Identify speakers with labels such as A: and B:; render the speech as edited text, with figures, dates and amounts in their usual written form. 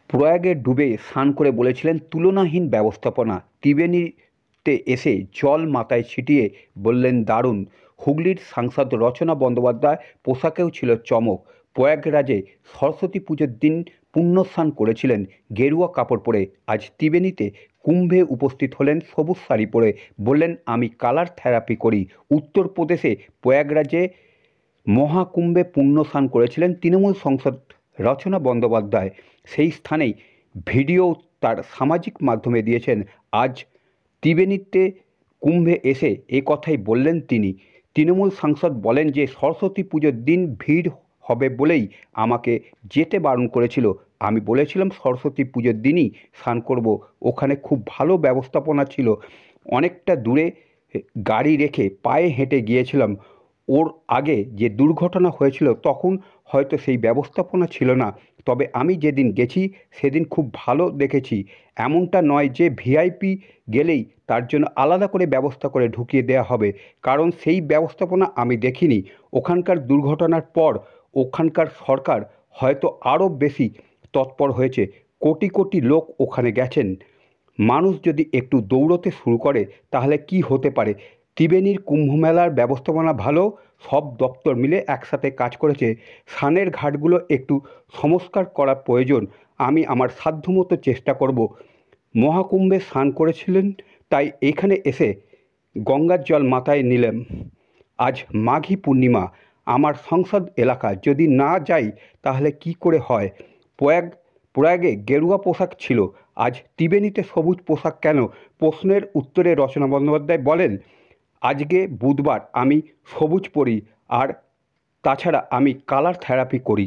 A: প্রয়াগে ডুবে স্নান করে বলেছিলেন তুলনাহীন ব্যবস্থাপনা। ত্রিবেণীতে এসে জল মাথায় ছিটিয়ে বললেন দারুণ। হুগলির সাংসদ রচনা বন্দ্যোপাধ্যায় পোশাকেও ছিল চমক। প্রয়াগরাজে সরস্বতী পুজোর দিন পুণ্যস্নান করেছিলেন গেরুয়া কাপড় পরে। আজ ত্রিবেণীতে কুম্ভে উপস্থিত হলেন সবুজ শাড়ি পরে। বললেন আমি কালার থেরাপি করি। উত্তরপ্রদেশে প্রয়াগরাজে মহাকুম্ভে পুণ্যস্নান করেছিলেন তৃণমূল সাংসদ রচনা বন্দ্যোপাধ্যায়। সেই স্থানেই ভিডিও তার সামাজিক মাধ্যমে দিয়েছেন। আজ ত্রিবেণীতে কুম্ভে এসে এ কথাই বললেন তিনি। তৃণমূল সাংসদ বলেন যে সরস্বতী পুজোর দিন ভিড় হবে বলেই আমাকে যেতে বারণ করেছিল। আমি বলেছিলাম সরস্বতী পুজোর দিনই স্নান করব। ওখানে খুব ভালো ব্যবস্থাপনা ছিল। অনেকটা দূরে গাড়ি রেখে পায়ে হেঁটে গিয়েছিলাম। ওর আগে যে দুর্ঘটনা হয়েছিল তখন হয়তো সেই ব্যবস্থাপনা ছিল না, তবে আমি যেদিন গেছি সেদিন খুব ভালো দেখেছি। এমনটা নয় যে ভিআইপি গেলেই তার জন্য আলাদা করে ব্যবস্থা করে ঢুকিয়ে দেওয়া হবে, কারণ সেই ব্যবস্থাপনা আমি দেখিনি। ওখানকার দুর্ঘটনার পর ওখানকার সরকার হয়তো আরও বেশি তৎপর হয়েছে। কোটি কোটি লোক ওখানে গেছেন। মানুষ যদি একটু দৌড়তে শুরু করে তাহলে কি হতে পারে। ত্রিবেণীর কুম্ভমেলার ব্যবস্থাপনা ভালো, সব দপ্তর মিলে একসাথে কাজ করেছে। স্নানের ঘাটগুলো একটু সংস্কার করা প্রয়োজন। আমি আমার সাধ্যমতো চেষ্টা করব। মহাকুম্ভে স্নান করেছিলেন, তাই এখানে এসে গঙ্গার জল মাথায় নিলাম। আজ মাঘী পূর্ণিমা, আমার সংসদ এলাকা, যদি না যাই তাহলে কি করে হয়। প্রয়াগে গেরুয়া পোশাক ছিল, আজ ত্রিবেণীতে সবুজ পোশাক কেন? প্রশ্নের উত্তরে রচনা বন্দ্যোপাধ্যায় বলেন, আজকে বুধবার আমি সবুজ পরি, আর তাছাড়া আমি কালার থেরাপি করি।